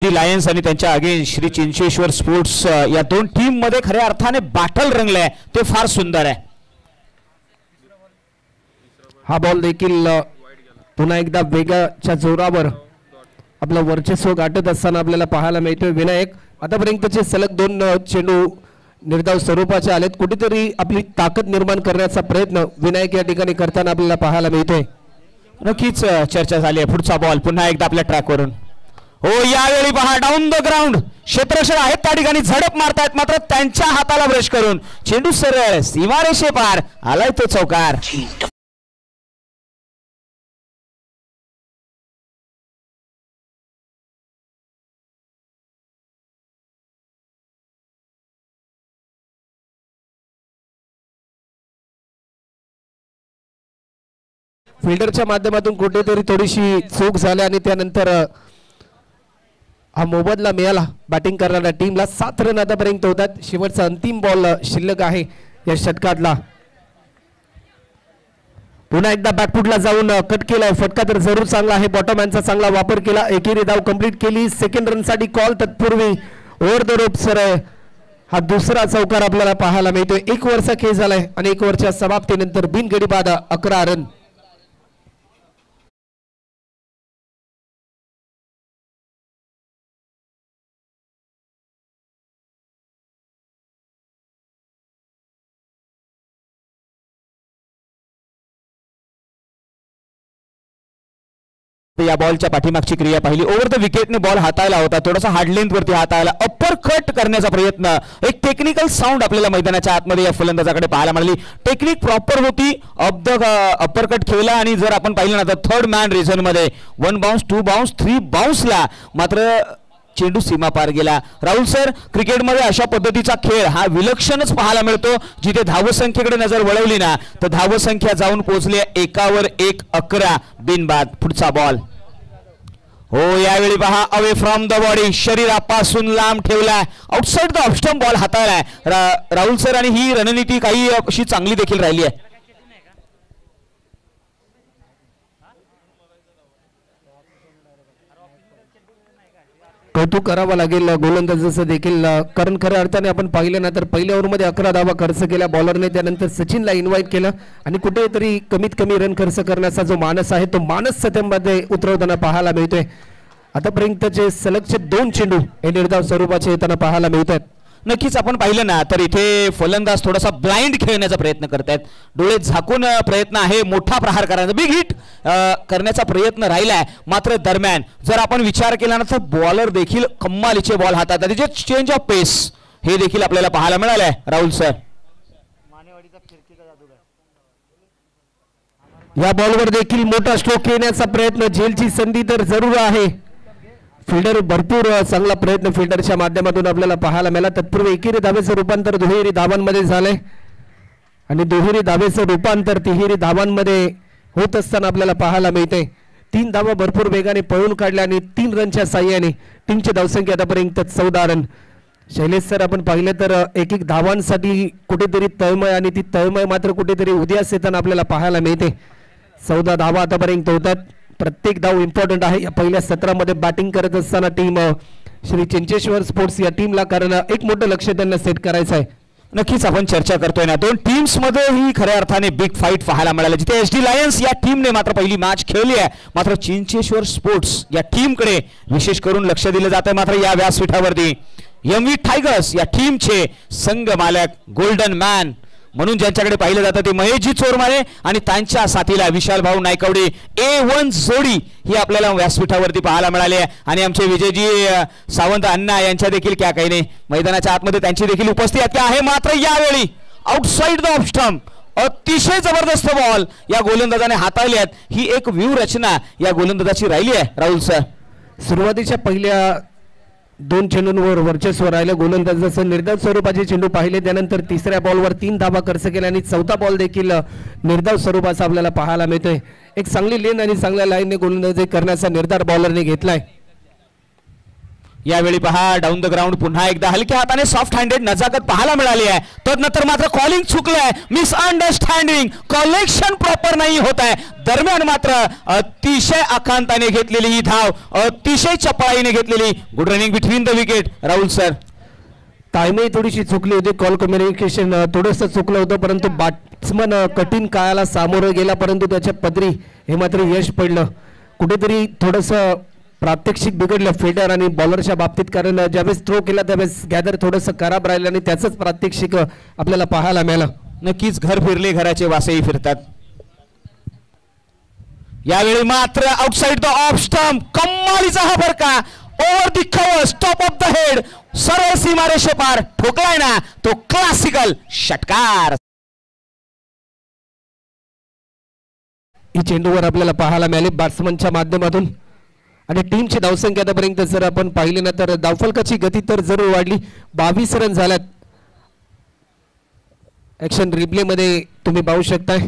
D Lions आणि त्यांच्या against Shri चिंचेश्वर sports या दोन टीम मध्ये खऱ्या अर्थाने बॅटल रंगले ते फार सुंदर आहे. हा बॉल देखील पुन्हा एकदा वेगाच्या जोरावर आपलं वर्चस्व गाठत असताना आपल्याला पाहायला मिळतोय. विनायक आतापर्यंतचे सलग 2 चेंडू निर्धाव स्वरूपाचे आलेत. कुठेतरी आपली ताकद निर्माण करण्याचा प्रयत्न विनायक या ठिकाणी करताना आपल्याला पाहायला मिळतोय. नक्कीच चर्चा झाली आहे. पुढचा बॉल पुन्हा एकदा आपल्या ट्रॅकवरून. हो यावेळी पहा डाऊन द ग्राउंड क्षेत्ररक्षक आहेत त्या ठिकाणी झडप मारतायत मात्र त्यांच्या हाताला ब्रश करून चेंडू सरळ सीमारेषे पार आलाय तो चौकार. फिल्डरच्या माध्यमातून कुठेतरी थोडीशी चूक झाली आणि त्यानंतर हा मोबदला मिळाला बॅटिंग करणाऱ्या टीमला. 7 रन आतापर्यंत होतात. शेवटचा अंतिम बॉल शिल्लक आहे या षटकातला. पुन्हा एकदा बॅकफुटला जाऊन कट केलाय. फटका तर जरूर चांगला आहे. बॉटमॅनचा चांगला वापर केला. एकेरी धाव कंप्लीट केली. सेकंड रन साठी कॉल. तत्पूर्वी ओव्हर द रोप सर हा दुसरा चौकार आपल्याला पाहायला मिळतोय. 1 ओव्हरचा खेळ झालाय आणि 1 ओव्हरच्या समाप्तीनंतर बिनगडी बाद 11 रन. या बॉलच्या पाठीमागची क्रिया पाहिली. ओव्हर द विकेटने बॉल हाताळला होता. थोडासा हार्ड लेंथ वरती हाताळला. अप्पर कट करण्याचा प्रयत्न. एक टेक्निकल साऊंड आपल्याला मैदानाच्या आतमध्ये या फलंदाजाकडे पाहायला मिळाली. टेक्निक प्रॉपर होती. अप्पर कट खेळला आणि जर आपण पाहिलं ना तर थर्ड मॅन रिझन मध्ये 1 बाउन्स 2 बाउन्स 3 बाउन्सला मात्र चेंडू सीमा पार गेला. राहुल सर क्रिकेटमध्ये अशा पद्धतीचा खेळ हा विलक्षणच पाहायला मिळतो. जिथे धावसंख्येकडे नजर वळवली ना तर धावसंख्या जाऊन पोहोचली 1वर 1 11 बिनबाद. पुढचा बॉल. हो यावेळी पहा अवे फ्रॉम द बॉडी शरीरापासून लांब ठेवलाय. आउटसाइड द ऑफस्टंप बॉल हाताळलाय राहुल सर आणि ही रणनीती काही अशी चांगली देखील राहिली आहे. कौतुक करावं लागेल गोलंदाजाचं देखील. कारण खऱ्या अर्थाने आपण पाहिलं ना तर पहिल्या ओव्हरमध्ये 11 धावा खर्च केल्या बॉलरने. त्यानंतर सचिनला इन्व्हाइट केलं आणि कुठेतरी कमीत कमी रन खर्च करण्याचा जो मानस आहे तो मानस सत्यामध्ये उतरवताना पाहायला मिळतोय. आतापर्यंतचे सलगचे 2 चेंडू हे निर्धाव स्वरूपाचे येताना पाहायला मिळत आहेत. नक्कीच आपण पाहिलं ना तर इथे फलंदाज थोडासा ब्लाइंड खेळण्याचा प्रयत्न करतायत. डोळे झाकून प्रयत्न आहे मोठा प्रहार करण्याचा. बिग हिट करण्याचा प्रयत्न राहिलाय. मात्र दरम्यान जर आपण विचार केला ना तर बॉलर देखील कमालीचे बॉल हातात. त्याचे चेंज ऑफ पेस हे देखील आपल्याला पाहायला मिळालंय राहुल सर. या बॉलवर देखील मोठा स्ट्रोक येण्याचा प्रयत्न. झेलची संधी तर जरूर आहे. फिल्डर भरपूर चांगला प्रयत्न फिल्डरच्या माध्यमातून आपल्याला पाहायला मिळाला. तत्पूर्वी एकेरी धावेचं रूपांतर दुहेरी धावांमध्ये झालंय आणि दुहेरी धावेचं रूपांतर तिहेरी धावांमध्ये होत असताना आपल्याला पाहायला मिळते. 3 धावा भरपूर वेगाने पळून काढल्या आणि 3 रनच्या साह्याने टीमची धावसंख्या आतापर्यंत 14 रन. शैलेश सर आपण पाहिलं तर एक धावांसाठी कुठेतरी तळमळ आणि ती तळमळ मात्र कुठेतरी उदयास येताना आपल्याला पाहायला मिळते. 14 धावा आतापर्यंत होतात. प्रत्येक धाव इम्पॉर्टंट आहे. या पहिल्या सत्रामध्ये बॅटिंग करत असताना टीम श्री चिंचेश्वर स्पोर्ट्स या टीमला कारण एक मोठं लक्ष त्यांना सेट करायचं आहे. नक्कीच आपण चर्चा करतोय ना दोन टीम्स मध्ये ही खऱ्या अर्थाने बिग फाईट पाहायला मिळाली. जिथे एसडी लायन्स या टीमने मात्र पहिली मॅच खेळली आहे मात्र चिंचेश्वर स्पोर्ट्स या टीमकडे विशेष करून लक्ष दिलं जातं. मात्र या व्यासपीठावरती एमव्ही टायगर्स या टीमचे संघ मालक गोल्डन मॅन म्हणून ज्यांच्याकडे पाहिलं जातं ते महेशजी चोरमारे आणि त्यांच्या साथीला विशाल भाऊ नायकवडे A1 जोडी ही आपल्याला व्यासपीठावरती पाहायला मिळाली आहे. आणि आमचे विजयजी सावंत अण्णा यांच्या देखील क्या काही नाही मैदानाच्या आतमध्ये त्यांची देखील उपस्थिती आहे. मात्र यावेळी आउटसाइड द ऑफ स्टंप अतिशय जबरदस्त बॉल या गोलंदाजाने हाताळली आहेत. ही एक व्यूहरचना या गोलंदाजाची राहिली आहे राहुल सर. सुरुवातीच्या पहिल्या 2 चेंडूंवर वर्चस्व राहिलं गोलंदाजाचं. निर्धाव स्वरूपाचे चेंडू पाहिले त्यानंतर तिसऱ्या बॉलवर 3 धावा खर्च केल्या आणि चौथा बॉल देखील निर्धाव स्वरूपाचा आपल्याला पाहायला मिळतोय. एक चांगली लेन आणि चांगल्या लाईनने गोलंदाजी करण्याचा निर्धार बॉलरने घेतलाय. यावेळी पहा डाऊन द ग्राउंड पुन्हा एकदा हलक्या हाताने सॉफ्ट हँडेड नजाकत पाहायला मिळाली आहे. तदनंतर मात्र कॉलिंग चुकलंय, मिसअंडरस्टँडिंग, कलेक्शन प्रॉपर नाही होत आहे. दरम्यान मात्र अतिशय आकांताने घेतलेली ही धाव, अतिशय चपळाईने घेतलेली. Good running between the wicket Rahul sir. टाइमही थोडीशी चुकली होती, कॉल कम्युनिकेशन थोडंसं चुकलं होतं, परंतु बॅट्समन कठीण काळाला सामोरं गेला, परंतु त्याच्या पदरी हे मात्र यश पडलं. कुठेतरी थोडंसं प्रात्यक्षिक बिघडलं फिल्डर आणि बॉलरच्या बाबतीत, कारण ज्यावेळेस थ्रो केला त्यावेळेस गॅदर थोडंसं खराब राहिलं आणि त्याचंच प्रात्यक्षिक आपल्याला पाहायला मिळालं. नक्कीच घर फिरले घराचे वासेही फिरतात. यावेळी मात्र आउटसाइड द ऑफ स्टंप, कमालीचा हा फरका, over the covers, top of the head, सरळ सीमारेषे पार ठोकलाय ना तो क्लासिकल षटकार. ही चेंडूवर आपल्याला पाहायला मिळाली बॅट्समनच्या माध्यमातून. आणि टीमची धावसंख्या आतापर्यंत जर आपण पाहिली ना तर धावफलकाची गती तर जरूर वाढली, 22 रन झाल्यात. ऍक्शन रिप्ले मध्ये तुम्ही पाहू शकताय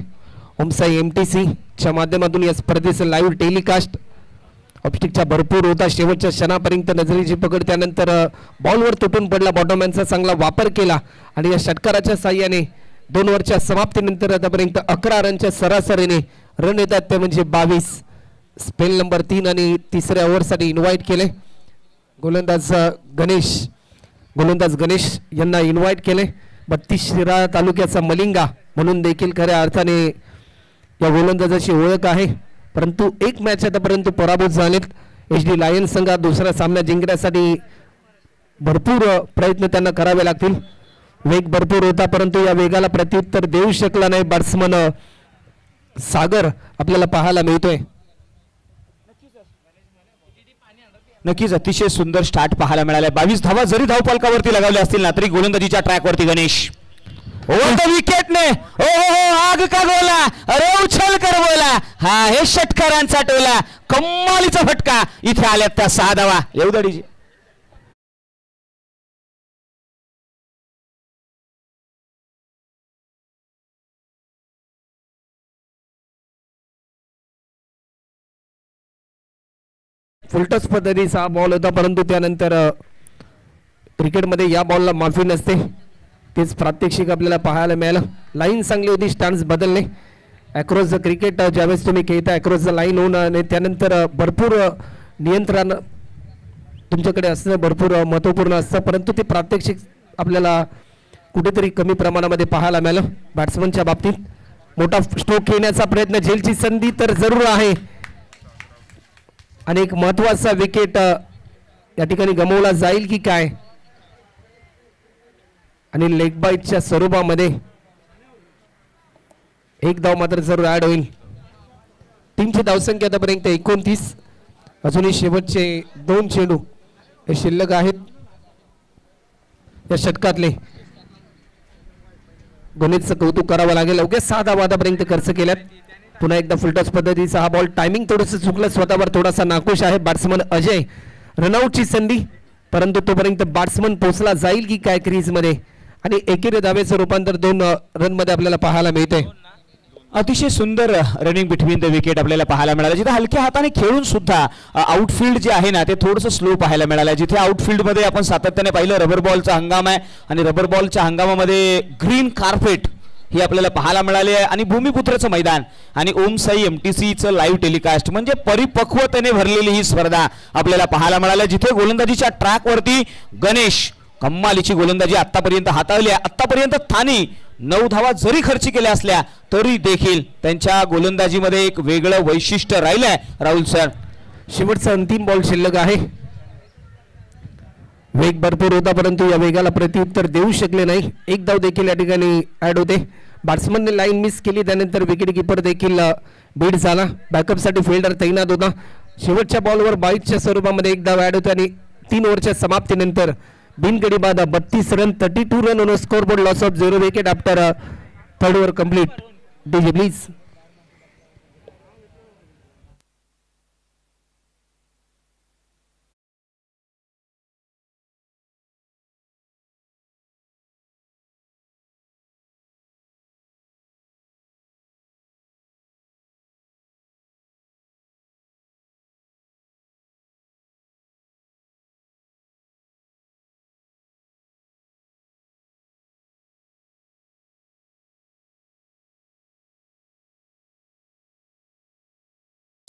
ओमसाई MTC च्या माध्यमातून या स्पर्धेचं लाईव्ह टेलिकास्ट. ऑप्टिकचा भरपूर होता, शेवटच्या क्षणापर्यंत नजरेची पकड, त्यानंतर बॉलवर तुटून पडला, बॉटमॅनचा चांगला वापर केला आणि या षटकाराच्या साह्याने 2 ओव्हरच्या समाप्तीनंतर आतापर्यंत 11 रनच्या सरासरीने रन येतात, ते म्हणजे 22. स्पेल नंबर 3 आणि तिसऱ्या ओव्हरसाठी इन्व्हाइट केले गोलंदाज गणेश यांना इन्व्हाइट केले. 32 शिराळा तालुक्याचा मलिंगा म्हणून देखील खऱ्या अर्थाने या गोलंदाजाची ओळख आहे, परंतु एक मॅच आतापर्यंत पराभूत झालेत. HD लायन्स संघ दुसरा सामना जिंकण्यासाठी भरपूर प्रयत्न त्यांना करावे लागतील. वेग भरपूर होता, परंतु या वेगाला प्रत्युत्तर देऊ शकला नाही बॅट्समन सागर आपल्याला पाहायला मिळतोय. नक्कीच अतिशय सुंदर स्टार्ट पाहायला मिळाला. 22 धावा जरी धावपलकावरती लगावल्या असतील ना तरी गोलंदाजीच्या ट्रॅकवरती गणेश ओव्हर द विकेटने आग का गोला, अरे उछल कर बोला, हा हे षटकारांचा टोला, कमालीचा फटका. इथे आल्यात त्या 6 धावा येऊदडीजी. फुलटस पद्धतीचा बॉल होता, परंतु त्यानंतर क्रिकेटमध्ये या बॉलला माफी नसते, तेच प्रात्यक्षिक आपल्याला पाहायला मिळालं. लाईन चांगली होती, स्टॅन्स बदलले. अक्रॉस द क्रिकेट ज्यावेळेस तुम्ही खेळता अक्रॉस द लाईन होऊन आणि त्यानंतर भरपूर नियंत्रण तुमच्याकडे असणं भरपूर महत्त्वपूर्ण असतं, परंतु ते प्रात्यक्षिक आपल्याला कुठेतरी कमी प्रमाणामध्ये पाहायला मिळालं. बॅट्समनच्या बाबतीत मोठा स्ट्रोक खेळण्याचा प्रयत्न, झेलची संधी तर जरूर आहे आणि एक महत्त्वाचा विकेट या ठिकाणी गमावला जाईल की काय, आणि लेग बाईटच्या स्वरूपामध्ये एक धाव मात्र जरूर ऍड होईल. टीमची धावसंख्या आतापर्यंत 29. अजूनही शेवटचे 2 चेंडू हे शिल्लक आहेत या षटकातले. गणेशचं कौतुक करावं लागेल, अवघ्या 6 धावा आतापर्यंत खर्च केल्यात. पुन्हा एकदा फुलटॉस पद्धतीचा हा बॉल, टायमिंग थोडंसं चुकलं, स्वतःवर थोडासा नाखुश आहे बॅट्समन अजय. रनआउटची संधी, परंतु तोपर्यंत बॅट्समन पोहोचला जाईल की काय क्रीजमध्ये, आणि एकेरी धावेचं रूपांतर 2 रनमध्ये आपल्याला पाहायला मिळते. अतिशय सुंदर रनिंग बिटवीन द विकेट आपल्याला पाहायला मिळालं, जिथे हलक्या हाताने खेळून सुद्धा आउटफील्ड जे आहे ना ते थोडंसं स्लो पाहायला मिळालं. जिथे आउटफील्डमध्ये आपण सातत्याने पाहिलं रबर बॉलचा हंगाम आहे आणि रबर बॉलच्या हंगामामध्ये ग्रीन कार्पेट ही आपल्याला पाहायला मिळाली आहे आणि भूमिपुत्राचं मैदान आणि ओमसाई MTCचं लाईव्ह टेलिकास्ट, म्हणजे परिपक्वतेने भरलेली ही स्पर्धा आपल्याला पाहायला मिळाली. जिथे गोलंदाजीच्या ट्रॅकवरती गणेश कम्मालीची गोलंदाजी आतापर्यंत हाताळली आहे. आतापर्यंत थानी 9 धावा जरी खर्च केल्या असल्या तरी देखील त्यांच्या गोलंदाजीमध्ये एक वेगळं वैशिष्ट्य राहिलंय राहुल सर. शेवटचा अंतिम बॉल शिल्लक आहे. वेग भरपूर होता, परंतु या वेगाला प्रत्युत्तर देऊ शकले नाही. एक धाव देखील या ठिकाणी ऍड होते. बॅट्समनने लाईन मिस केली, त्यानंतर विकेट किपर देखील बीट झाला. बॅकअपसाठी फिल्डर तैनात होता. शेवटच्या बॉलवर बाईटच्या स्वरूपामध्ये एक धाव ऍड होते आणि 3 ओव्हरच्या समाप्तीनंतर बिनगडी बाद 32 run, 32 run on scoreboard, loss of 0 wicket after 3rd over complete. DJ please.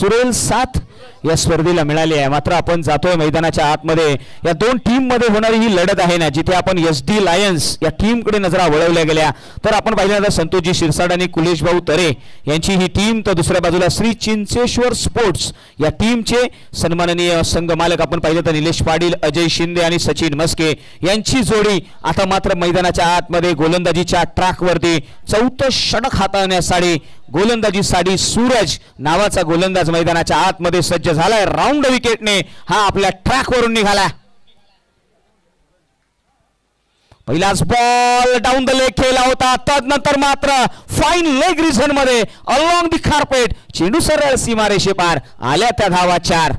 सुरेल साथ या स्पर्धेला मिळाली आहे. मात्र आपण जातोय मैदानाच्या आतमध्ये. या दोन टीम मध्ये होणारी ही लढत आहे ना, जिथे आपण SD लायन्स या टीम कडे नजरा वळवल्या गेल्या तर आपण पाहिलं संतोषजी शिरसाट आणि कुलेश भाऊ तरे यांची ही टीम, तर दुसऱ्या बाजूला श्री चिंचेश्वर स्पोर्ट्स या टीमचे सन्माननीय संघ मालक आपण पाहिलं तर निलेश पाटील, अजय शिंदे आणि सचिन मस्के यांची जोडी आता मात्र मैदानाच्या आतमध्ये गोलंदाजीच्या ट्रॅकवरती चौथं षटक हाताळण्यासाठी गोलंदाजीसाठी सूरज नावाचा गोलंदाज मैदानाच्या आतमध्ये सज्ज झालाय. राऊंड विकेटने हा आपल्या ट्रॅकवरून निघाला. पहिलाच बॉल डाऊन द लेग खेळला होता. त्यानंतर मात्र फाईन लेग रिझन मध्ये अलॉंग द कार्पेट चेंडू सरळ सीमारेषे पार आल्या त्या धावा 4.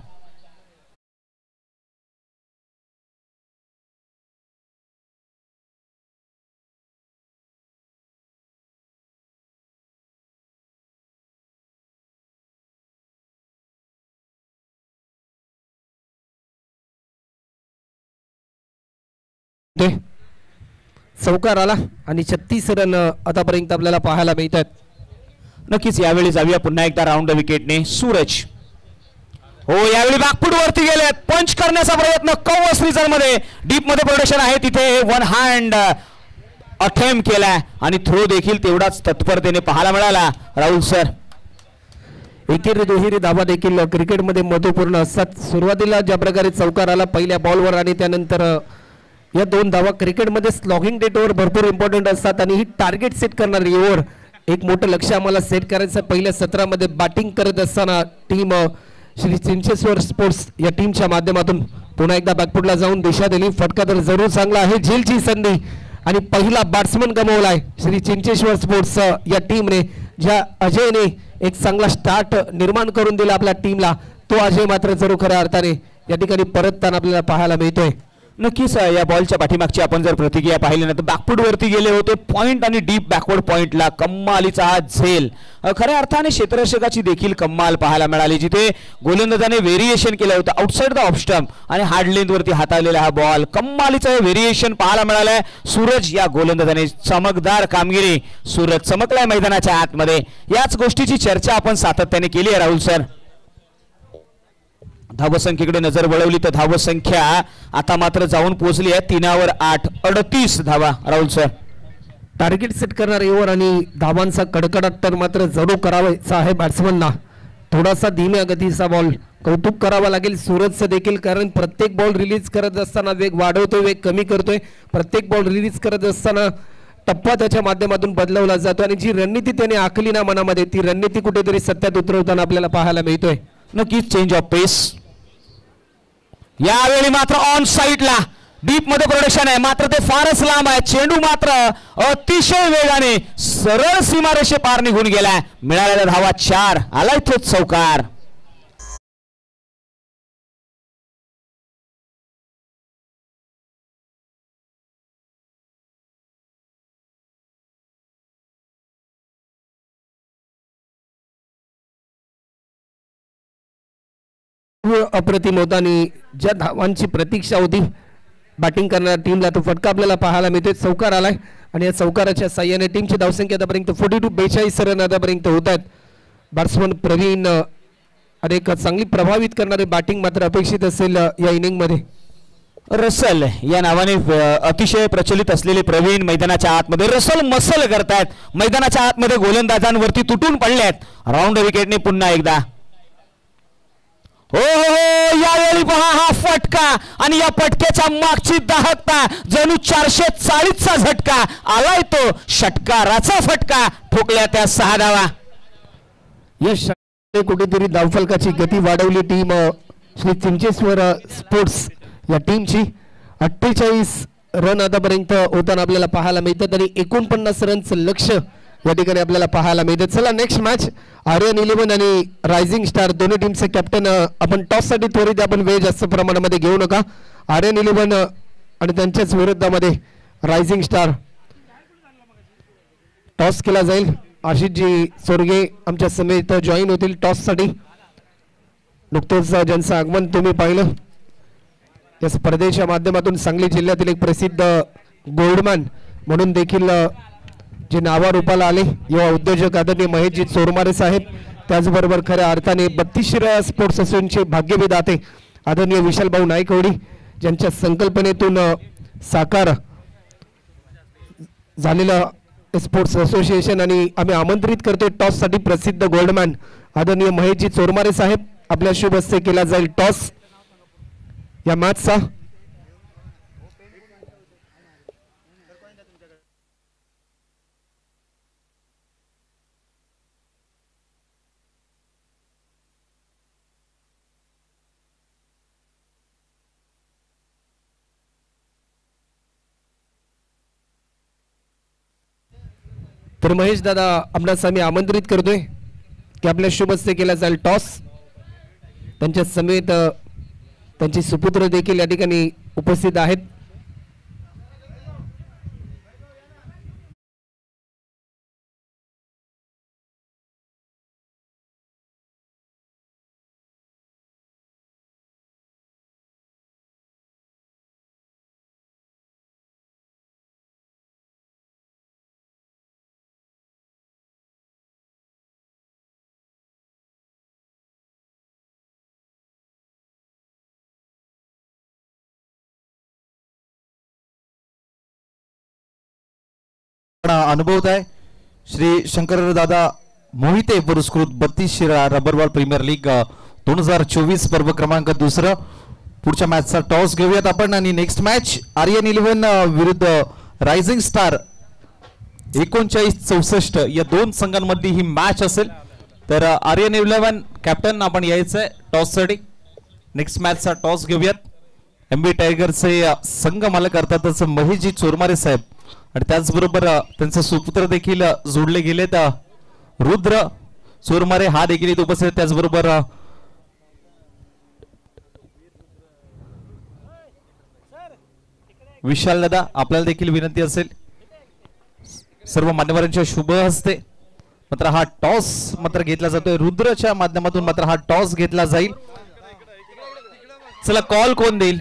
चौकार आला आणि 36 रन आतापर्यंत आपल्याला पाहायला मिळतात. नक्कीच यावेळी जाऊया पुन्हा एकदा राऊंड विकेटने सूरज. हो, यावेळी बॅकफूट वरती गेले, पंच करण्याचा प्रयत्न कव्वस रिझन मध्ये डीप मध्ये प्रोडक्शन आहे तिथे वन हँड अटेम्प्ट केलाय आणि थ्रो देखील तेवढाच तत्परतेने पाहायला मिळाला. राहुल सर, एकेरी दुहेरी धावा देखील क्रिकेटमध्ये महत्वपूर्ण असतात. सुरुवातीला ज्या प्रकारे चौकार आला पहिल्या बॉलवर आणि त्यानंतर या 2 धावा क्रिकेटमध्ये स्लॉगिंग डेटवर भरपूर इम्पॉर्टंट असतात आणि ही टार्गेट सेट करणारी ओव्हर, एक मोठं लक्ष आम्हाला सेट करायचं. पहिल्या सत्रामध्ये बॅटिंग करत असताना टीम श्री चिंचेश्वर स्पोर्ट्स या टीमच्या माध्यमातून पुन्हा एकदा बॅकफुटला जाऊन दिशा दिली. फटका तर जरूर चांगला आहे, झेलची संधी आणि पहिला बॅट्समन गमावलाय श्री चिंचेश्वर स्पोर्ट्स या टीमने. ज्या अजयने एक चांगला स्टार्ट निर्माण करून दिला आपल्या टीमला, तो अजय मात्र जरूर खऱ्या अर्थाने या ठिकाणी परतताना आपल्याला पाहायला मिळतोय. नक्कीच या बॉलच्या पाठीमागची आपण जर प्रतिक्रिया पाहिली ना तर बॅकफूट वरती गेले होते पॉइंट आणि डीप बॅकवर्ड पॉइंटला कम्मालीचा हा झेल. खऱ्या अर्थाने क्षेत्ररक्षकाची देखील कम्माल पाहायला मिळाली, जिथे गोलंदाजाने व्हेरिएशन केलं होतं आउटसाइड द ऑफ स्टंप आणि हार्ड लेंथ वरती हाताळलेला हा बॉल. कम्मालीचा व्हेरिएशन पाहायला मिळालाय. सूरज या गोलंदाजाने चमकदार कामगिरी, सूरज चमकलाय मैदानाच्या आतमध्ये. याच गोष्टीची चर्चा आपण सातत्याने केली आहे राहुल सर. धावसंख्येकडे नजर वळवली तर धावसंख्या आता मात्र जाऊन पोहोचली आहे 3 वर 8, 38 धावा. राहुल सर, टार्गेट सेट करणारी ओव्हर आणि धावांचा कडकडाट तर मात्र जरूर करावायचा आहे बॅट्समनना. थोडासा धीम्या गतीचा बॉल कौतुक करावा लागेल सूरजचं देखील, कारण प्रत्येक बॉल रिलीज करत असताना वेग वाढवतोय, वेग कमी करतोय. प्रत्येक बॉल रिलीज करत असताना टप्पा त्याच्या माध्यमातून बदलवला जातो आणि जी रणनीती त्याने आखली ना मनामध्ये, ती रणनीती कुठेतरी सत्यात उतरवताना आपल्याला पाहायला मिळतोय. नक्कीच चेंज ऑफ पेस. यावेळी मात्र ऑन साइडला डीप मध्ये प्रोडक्शन आहे, मात्र ते फारच लांब आहे. चेंडू मात्र अतिशय वेगाने सरळ सीमारेषे पार निघून गेलाय. मिळालेल्या धावा 4, आलाय तो चौकार. अप्रतिम होता आणि ज्या धावांची प्रतीक्षा होती बॅटिंग करणाऱ्या टीमला, तो फटका आपल्याला पाहायला मिळतोय. चौकार आलाय आणि या चौकाराच्या साह्याने टीमची धावसंख्या आतापर्यंत 42 रन आतापर्यंत होत आहेत. बॅट्समन प्रवीण अनेक चांगली प्रभावित करणारे बॅटिंग मात्र अपेक्षित असेल या इनिंग मध्ये. रसल या नावाने अतिशय प्रचलित असलेले प्रवीण मैदानाच्या आतमध्ये रसल मसल करतायत. मैदानाच्या आतमध्ये गोलंदाजांवरती तुटून पडलेत. राऊंड विकेटने पुन्हा एकदा. हो यावेळी पहा हा फटका आणि या फटक्याच्या मागची दाहकता, जणू 440चा झटका आलाय. तो षटकाराचा फटका, ठोकल्या त्या 6 धावा. यश कुठेतरी धावफलकाची गती वाढवली टीम श्री चिंचेश्वर स्पोर्ट्स या टीमची. 48 रन आतापर्यंत होताना आपल्याला पाहायला मिळतात आणि 49 रनचं लक्ष या ठिकाणी आपल्याला पाहायला मिळते. चला नेक्स्ट मॅच आर्यन 11 आणि रायझिंग स्टार दोन्ही टीमचे कॅप्टन. आपण टॉस साठी त्वरित आपण वेळ जास्त प्रमाणामध्ये घेऊ नका. आर्यन 11 आणि त्यांच्याच विरुद्धामध्ये रायझिंग स्टार. टॉस केला जाईल. आशिषजी सोरगे आमच्या समेत जॉईन होतील टॉस साठी. नुकतंच ज्यांचं आगमन तुम्ही पाहिलं या स्पर्धेच्या माध्यमातून सांगली जिल्ह्यातील एक प्रसिद्ध गोल्डमॅन म्हणून देखील जे नावारूपाला आले युवा उद्योजक आदरणीय महेशजी चोरमारे साहेब, त्याचबरोबर खऱ्या अर्थाने 32 शिराळा स्पोर्ट्स असोसिएशनचे भाग्यविधाते आदरणीय विशालभाऊ नाईकवडी ज्यांच्या संकल्पनेतून साकार झालेलं स्पोर्ट्स असोसिएशन आणि आम्ही आमंत्रित करतोय टॉससाठी प्रसिद्ध गोल्डमॅन आदरणीय महेशजी चोरमारे साहेब आपल्या शुभ हस्ते केला जाईल टॉस या मॅचचा. तर महेश दादा आपणास आम्ही आमंत्रित करतोय की आपल्या शुभ हस्ते केला जाईल टॉस. त्यांच्या समेत त्यांचे सुपुत्र देखील या ठिकाणी उपस्थित आहेत. अनुभवत आहे श्री शंकर दादा मोहिते पुरस्कृत 32 Shirala rubber ball premier league 2024 पर्व क्रमांक 2. पुढच्या मॅचचा टॉस घेऊयात आपण आणि नेक्स्ट मॅच आर्यन 11 विरुद्ध रायझिंग स्टार 39-64 या दोन संघांमध्ये ही मॅच असेल. तर आर्यन 11 कॅप्टन आपण यायचंय टॉस साठी. नेक्स्ट मॅचचा टॉस घेऊयात. एमबी टायगरचे संघ मालक अर्थातच महेशजी चोरमारे साहेब आणि त्याचबरोबर त्यांचे सुपुत्र देखील जोडले गेलेत रुद्र चोरमारे हा देखील उपस्थित. त्याचबरोबर विशाल दादा आपल्याला देखील विनंती असेल सर्व मान्यवरांच्या शुभ हस्ते मात्र हा टॉस मात्र घेतला जातोय. रुद्रच्या माध्यमातून मात्र हा टॉस घेतला जाईल. चला कॉल कोण देईल?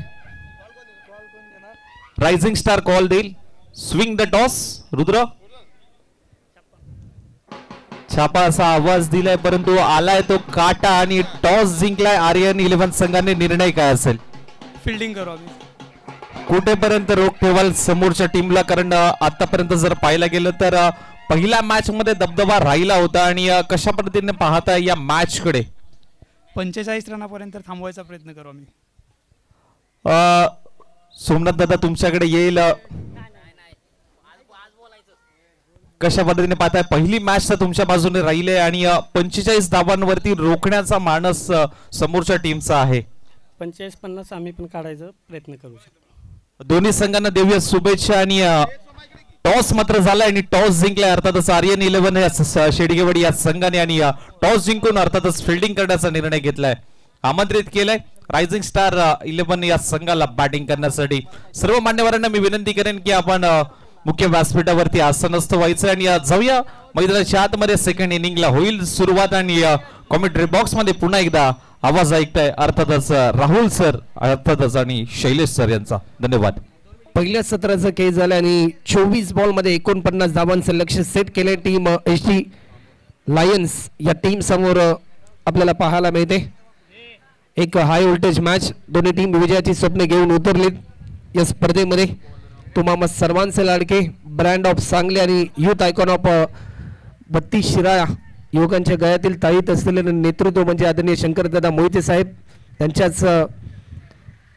रायझिंग स्टार कॉल देईल. Swing the toss. रुद्र छापा असा आवाज दिलाय परंतु आलाय तो काटा आणि टॉस जिंकलाय आर्यन 11 संघाने. निर्णय काय असेल? फिल्डिंग करू आम्ही. कुठेपर्यंत रोख ठेवाल समोरच्या टीमला? कारण आतापर्यंत जर पाहायला गेलं तर पहिल्या मॅच मध्ये दबदबा राहिला होता आणि कशा पद्धतीने पाहता या मॅच कडे? 45 रनापर्यंत थांबवायचा प्रयत्न करू आम्ही. सोमनाथ दादा तुमच्याकडे येईल. कशा पद्धतीने पाहताय? पहिली मॅच तर तुमच्या बाजूने राहिली आणि 45 धावांवरती रोखण्याचा मानस समोरच्या टीमचा आहे. 45-50 आम्ही पण काढायचा प्रयत्न करू शकतो. दोन्ही संघांना देऊया शुभेच्छा. आणि टॉस मात्र झालाय आणि टॉस जिंकलाय अर्थातच आर्यन 11 या शेडगेवाडी या संघाने आणि टॉस जिंकून अर्थातच फिल्डिंग करण्याचा निर्णय घेतलाय. आमंत्रित केलाय रायझिंग स्टार 11 या संघाला बॅटिंग करण्यासाठी. सर्व मान्यवरांना मी विनंती करेन की आपण मुख्य व्यासपीठावरती आसनस्थ व्हायचं आणि जाऊया मैदानाच्या आतमध्ये. सेकंड इनिंगला होईल सुरुवात आणि कॉमेंट्री बॉक्स मध्ये पुन्हा एकदा आवाज ऐकताय अर्थातच राहुल सर अर्थातच आणि शैलेश सर यांचा. धन्यवाद. पहिल्या सत्राचा केस झाला आणि 24 बॉल मध्ये 49 धावांचं लक्ष्य सेट केले. टीम HD लायन्स या टीम समोर आपल्याला पाहायला मिळते. एक हाय व्होल्टेज मॅच. दोन्ही टीम विजयाची स्वप्न घेऊन उतरलीत या स्पर्धेमध्ये. तुम्हा सर्वांचे लाडके ब्रँड ऑफ सांगली आणि युथ आयकॉन ऑफ 32 शिराळा युवकांच्या गळ्यातील ताईत असलेले नेतृत्व म्हणजे आदरणीय शंकरदादा मोहिते साहेब त्यांच्याच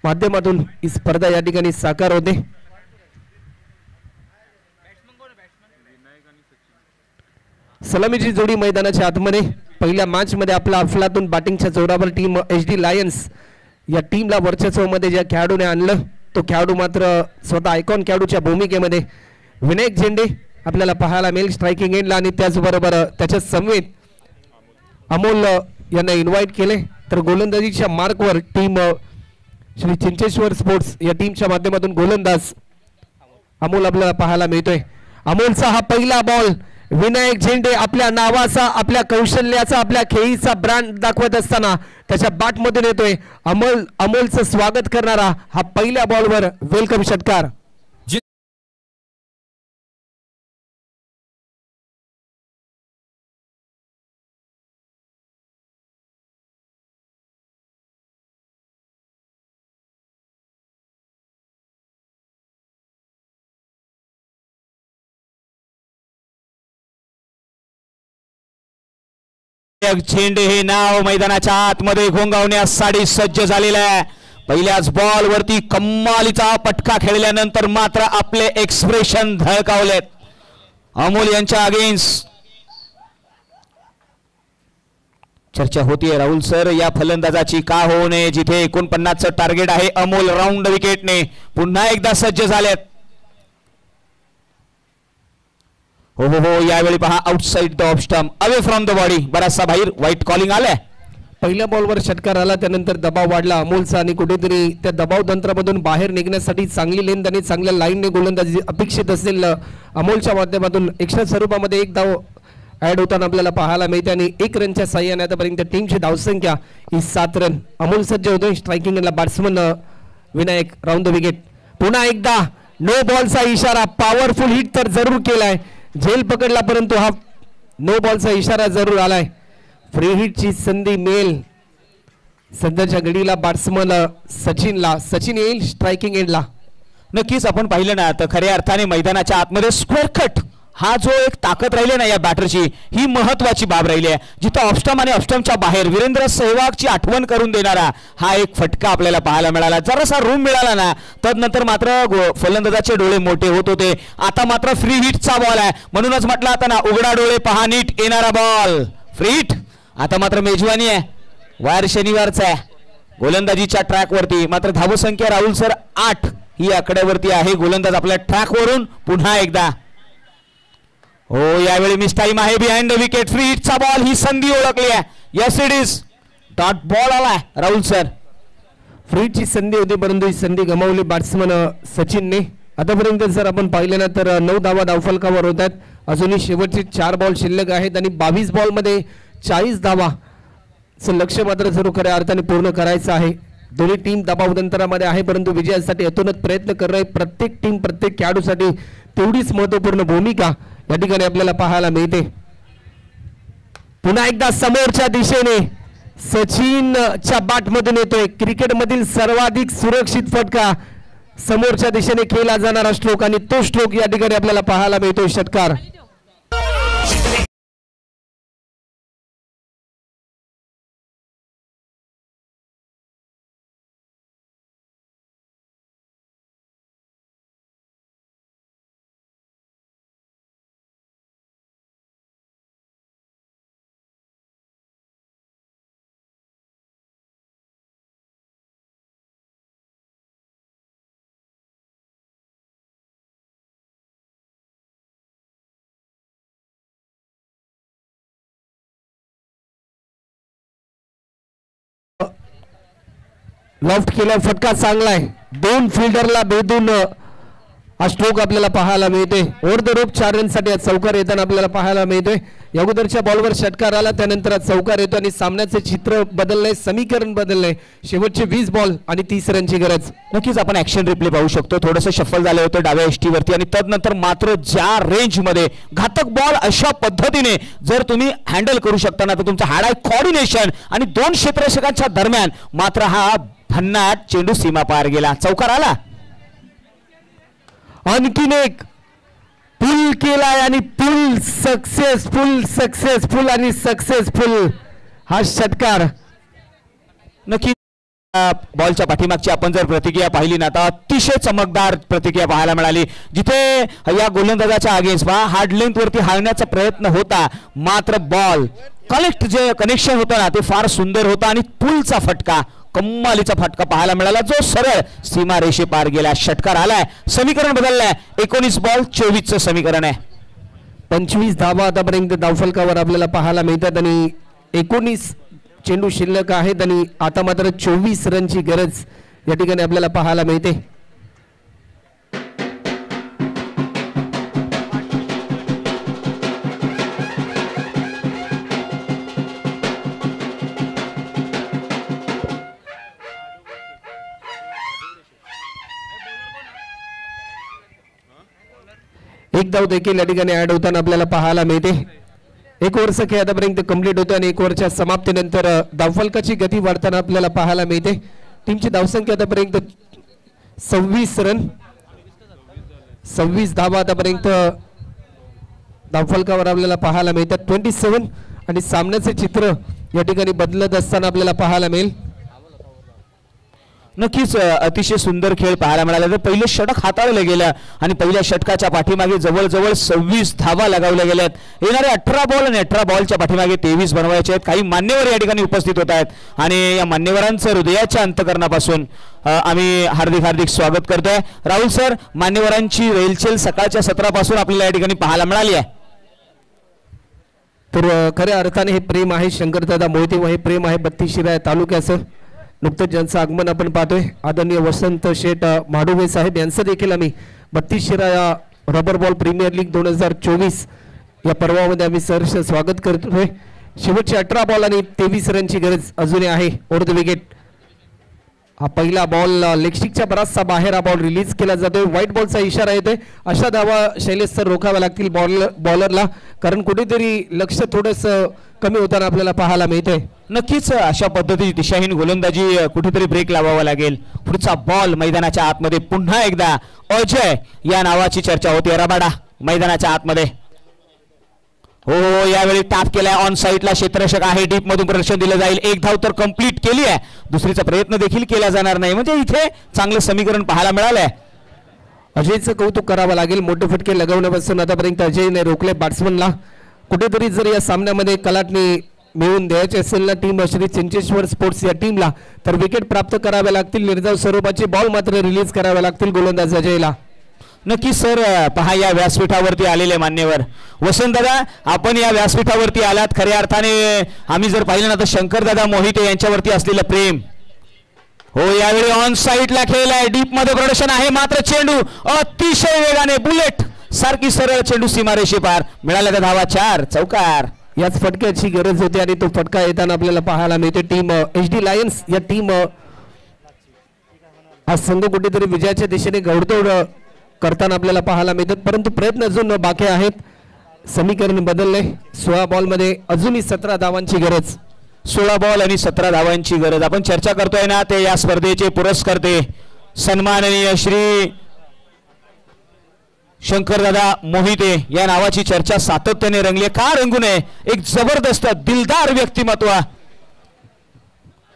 माध्यमातून ही स्पर्धा या ठिकाणी साकार होते. सलामीची जोडी मैदानाच्या आतमध्ये. पहिल्या मॅच मध्ये आपला अफलातून बॅटिंगच्या जोरावर टीम HD लायन्स या टीमला वर्चस्वामध्ये ज्या खेळाडूने आणलं तो खेळाडू मात्र स्वतः आयकॉन खेळाडूच्या भूमिकेमध्ये विनायक झेंडे आपल्याला पाहायला मिळेल स्ट्रायकिंग एंडला. आणि त्याचबरोबर त्याच्या समवेत अमोल यांना इन्व्हाइट केले. तर गोलंदाजीच्या मार्कवर टीम श्री चिंचेश्वर स्पोर्ट्स या टीमच्या माध्यमातून गोलंदाज अमोल आपल्याला पाहायला मिळतोय. अमोलचा हा पहिला बॉल. विनायक झेंडे आपल्या नावाचा आपल्या कौशल्याचा आपल्या खेळीचा ब्रँड दाखवत असताना त्याच्या बॅटमधून येतोय. अमोलचं स्वागत करणारा हा पहिल्या बॉलवर वेलकम षटकार. झेंडे हे नाव मैदानाच्या आतमध्ये घोंगावण्यासाठी सज्ज झालेलं आहे. पहिल्याच बॉल वरती कम्मालीचा पटका खेळल्यानंतर मात्र आपले एक्सप्रेशन झळकावलेत अमोल यांच्या अगेन्स्ट. चर्चा होतीये राहुल सर या फलंदाजाची का होऊ नये जिथे 49चं टार्गेट आहे. अमोल राऊंड विकेटने पुन्हा एकदा सज्ज झालेत. हो हो हो यावेळी पहा outside the off stump away from the body बराचसा बाहेर व्हाईट कॉलिंग आलाय. पहिल्या बॉलवर षटकार आला त्यानंतर दबाव वाढला अमोलचा आणि कुठेतरी त्या दबाव तंत्रामधून बाहेर निघण्यासाठी चांगली लेंथ आणि चांगल्या लाईनने गोलंदाजी अपेक्षित असेल अमोलच्या माध्यमातून एक्स्ट्रा स्वरूपामध्ये एक धाव ऍड होताना आपल्याला पाहायला मिळते आणि 1 रनच्या साह्याने आतापर्यंत टीमची धावसंख्या ही 7 रन. अमोल सज्ज होतोय स्ट्रायकिंगला batsman Vinayak round the wicket. पुन्हा एकदा नो बॉलचा इशारा पॉवरफुल हिट तर जरूर केलाय झेल पकडला परंतु हा नो बॉलचा इशारा जरूर आलाय. फ्री हिटची संधी मिळेल सध्याच्या घडीला बॅट्समन सचिन येईल स्ट्रायकिंग एंडला. नक्कीच आपण पाहिलं ना तर खऱ्या अर्थाने मैदानाच्या आतमध्ये स्क्वेअर कट हा जो एक ताकद राहिली ना या बॅटरची ही महत्वाची बाब राहिली आहे. जिथं ऑफस्टम आणि ऑफस्टमच्या बाहेर वीरेंद्र सहवागची आठवण करून देणारा हा एक फटका आपल्याला पाहायला मिळाला. जरासा रूम मिळाला ना तदनंतर मात्र फलंदाजाचे डोळे मोठे होत होते. आता मात्र फ्री हिटचा बॉल आहे म्हणूनच म्हटलं आता ना उघडा डोळे पहा नीट येणारा बॉल फ्री हिट. आता मात्र मेजवानी आहे वार शनिवारचा आहे गोलंदाजीच्या ट्रॅकवरती. मात्र धावसंख्या राहुल सर 8 ही आकड्यावरती आहे. गोलंदाज आपल्या ट्रॅकवरून पुन्हा एकदा हो यावेळी मिस टाइम आहे बिहाइंड द विकेट. फ्री हिटचा बॉल ही संधी ओळखली आहे. Yes it is dot ball आलाय राहुल सर. फ्री हिटची संधी होती परंतु ही संधी गमावली बॅट्समन सचिनने. आतापर्यंत जर आपण पाहिले ना तर 9 धावा धावफलकावर होतात. अजूनही शेवटचे 4 बॉल शिल्लक आहेत आणि 22 बॉलमध्ये 40 धावा लक्ष्य मात्र जरूर खऱ्या अर्थाने पूर्ण करायचं आहे. दोन्ही टीम दबाव तंत्रामध्ये आहे परंतु विजयासाठी अतोनात प्रयत्न करणारी प्रत्येक टीम प्रत्येक खेळाडूसाठी तेवढीच महत्वपूर्ण भूमिका या ठिकाणी आपल्याला पाहायला मिळते. पुन्हा एकदा समोरच्या दिशेने सचिनच्या बॅटमधून येतोय क्रिकेटमधील सर्वाधिक सुरक्षित फटका समोरच्या दिशेने खेळला जाणारा स्ट्रोक आणि तो स्ट्रोक या ठिकाणी आपल्याला पाहायला मिळतोय षटकार. लॉफ्ट केला फटका चांगला आहे. 2 फिल्डरला भेदून हा स्ट्रोक आपल्याला पाहायला मिळते. ओव्हर द रोप 4 रनसाठी चौकार येताना आपल्याला पाहायला मिळतोय. या अगोदरच्या बॉलवर षटकार आला त्यानंतर चौकार येतो आणि सामन्याचे चित्र बदललंय समीकरण बदललंय. शेवटचे 20 बॉल आणि 30 रनची गरज. नक्कीच आपण ऍक्शन रिप्ले पाहू शकतो. थोडंसं शफल झालं होतं डाव्या एष्टीवरती आणि तदनंतर मात्र ज्या रेंजमध्ये घातक बॉल अशा पद्धतीने जर तुम्ही हँडल करू शकता ना तर तुमचा हाड आहे कॉर्डिनेशन आणि 2 क्षेत्ररक्षकांच्या दरम्यान मात्र हा भन्नाट चेंडू सीमा पार गेला. चौकार आला. आणखीन एक पुल केलाय आणि पुल सक्सेसफुल आणि सक्सेसफुल हा षटकार. नक्की बॉलच्या पाठीमागची आपण जर प्रतिक्रिया पाहिली ना तर अतिशय चमकदार प्रतिक्रिया पाहायला मिळाली. जिथे या गोलंदाजाच्या अगेन्स्ट हार्ड लेंथ वरती हाणण्याचा प्रयत्न होता मात्र बॉल जे कनेक्शन होतं ना ते फार सुंदर होतं आणि पुलचा फटका कम्मालीचा फटका पाहायला मिळाला जो सरळ सीमा रेषे पार गेला. षटकार आलाय. समीकरण बदललंय. 19 बॉल 24चं समीकरण आहे. 25 धावा आतापर्यंत धावफलकावर आपल्याला पाहायला मिळतात आणि 19 चेंडू शिल्लक आहेत आणि आता मात्र 24 रनची गरज या ठिकाणी आपल्याला पाहायला मिळते. एक धाव देखील या ठिकाणी ऍड होताना आपल्याला पाहायला मिळते. 1 ओव्हरचा खेळ आतापर्यंत कंप्लीट होतो आणि 1 ओव्हरच्या समाप्तीनंतर धावफलकाची गती वाढताना आपल्याला पाहायला मिळते. टीमची धावसंख्या आतापर्यंत 26 रन 26 धावा आतापर्यंत धावफलकावर आपल्याला पाहायला मिळतात. 27 आणि सामन्याचे चित्र या ठिकाणी बदलत असताना आपल्याला पाहायला मिळेल. नक्कीच अतिशय सुंदर खेळ पाहायला मिळाला. तर पहिले षटक हाताळलं गेलं आणि पहिल्या षटकाच्या पाठीमागे जवळजवळ 26 धावा लगावल्या गेल्यात. येणारे 18 बॉल आणि 18 बॉलच्या पाठीमागे 23 बनवायचे आहेत. काही मान्यवर या ठिकाणी उपस्थित होत आहेत आणि या मान्यवरांचं हृदयाच्या अंतकरणापासून आम्ही हार्दिक स्वागत करतोय. राहुल सर, मान्यवरांची रेलचेल सकाळच्या सत्रापासून आपल्याला या ठिकाणी पाहायला मिळाली आहे. तर खऱ्या अर्थाने हे प्रेम आहे शंकरदादा मोहिते व हे प्रेम आहे 32 शिराळा तालुक्याचं. नुकतंच ज्यांचं आगमन आपण पाहतोय आदरणीय वसंत शेठ माडुवे साहेब यांचं देखील आम्ही 32 Shirala rubber ball premier league 2024 या पर्वामध्ये आम्ही सहर्ष स्वागत करतोय. शेवटचे 18 बॉल आणि 23 रनची गरज अजूनही आहे. ओव्हर द विकेट हा पहिला बॉल लेगस्टिकच्या बराचसा बाहेर हा बॉल रिलीज केला जातोय. व्हाईट बॉलचा इशारा येतोय. अशा धावा शैलेश सर रोखाव्या लागतील बॉलरला, कारण कुठेतरी लक्ष थोडंसं कमी होताना आपल्याला पाहायला मिळतंय. नक्कीच अशा पद्धतीची दिशाहीन गोलंदाजी कुठेतरी ब्रेक लावावा लागेल. पुढचा बॉल मैदानाच्या आतमध्ये पुन्हा एकदा अजय या नावाची चर्चा होती. रबाडा मैदानाच्या आतमध्ये. हो, यावेळी टॅप केलाय ऑन साईडला. क्षेत्ररक्षक आहे. डीप मधून प्रदर्शन दिलं जाईल. एक धाव तर कंप्लीट केली आहे. दुसरीचा प्रयत्न देखील केला जाणार नाही. म्हणजे इथे चांगलं समीकरण पाहायला मिळालंय. अजयचं कौतुक करावं लागेल. मोठे फटके लगवण्यापासून आतापर्यंत अजयने रोखले बॅट्समनला. कुठेतरी जर या सामन्यामध्ये कलाटणी मिळवून द्यायची असेल ना टीम श्री चिंचेश्वर स्पोर्ट्स या टीमला, तर विकेट प्राप्त कराव्या लागतील. निर्धाव स्वरूपाचे बॉल मात्र रिलीज करावे लागतील गोलंदाज अजयला. नक्की सर, पहा या व्यासपीठावरती आलेले मान्यवर. वसंतदादा, आपण या व्यासपीठावरती आलात. खऱ्या अर्थाने आम्ही जर पाहिलं ना तर शंकरदादा मोहिते यांच्यावरती असलेलं प्रेम. हो, यावेळी ऑन साईडला खेळलाय. डीप मध्ये प्रदर्शन आहे. मात्र चेंडू अतिशय वेगाने बुलेट सारखी सरळ चेंडू सीमारेषे पार. मिळाल्या त्या धावा 4 चौकार. याच फटक्याची गरज होती आणि तो फटका येताना आपल्याला पाहायला मिळते. टीम HD लायन्स या टीम हा संघ कुठेतरी विजयाच्या दिशेने घोडदौड करताना आपल्याला पाहायला मिळतात, परंतु प्रयत्न अजून बाकी आहेत. समीकरण बदलले. 16 बॉलमध्ये अजूनही 17 धावांची गरज. 16 बॉल आणि 17 धावांची गरज. आपण चर्चा करतोय ना ते या स्पर्धेचे पुरस्कर्ते सन्माननीय श्री शंकरदादा मोहिते या नावाची चर्चा सातत्याने रंगली. का रंगू नये? एक जबरदस्त दिलदार व्यक्तिमत्व.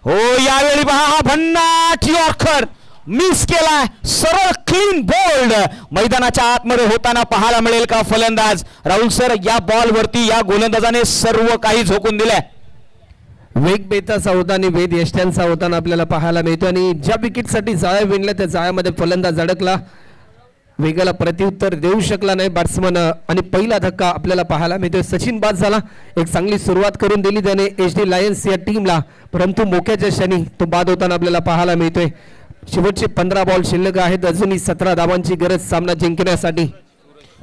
हो, यावेळी पहा हा भन्नाट यॉर्कर मिस केला. सरळ क्लीन बोल्ड मैदानाच्या आतमध्ये होताना पाहायला मिळेल का फलंदाज? राहुल सर, या बॉल वरती या गोलंदाजाने सर्व काही झोकून दिलंय. वेग बेताचा होता आणि वेद यष्ट्यांचा होताना आपल्याला पाहायला मिळतो. आणि ज्या विकेटसाठी जाळ्या विणल्या त्या जाळ्यामध्ये फलंदाज अडकला. वेगाला प्रत्युत्तर देऊ शकला नाही बॅट्समन आणि पहिला धक्का आपल्याला पाहायला मिळतोय. सचिन बाद झाला. एक चांगली सुरुवात करून दिली त्याने HD लायन्स या टीमला, परंतु मोक्याच्या क्षणी तो बाद होताना आपल्याला पाहायला मिळतोय. शेवटचे 15 बॉल शिल्लक आहेत. अजूनही 17 धावांची गरज सामना जिंकण्यासाठी.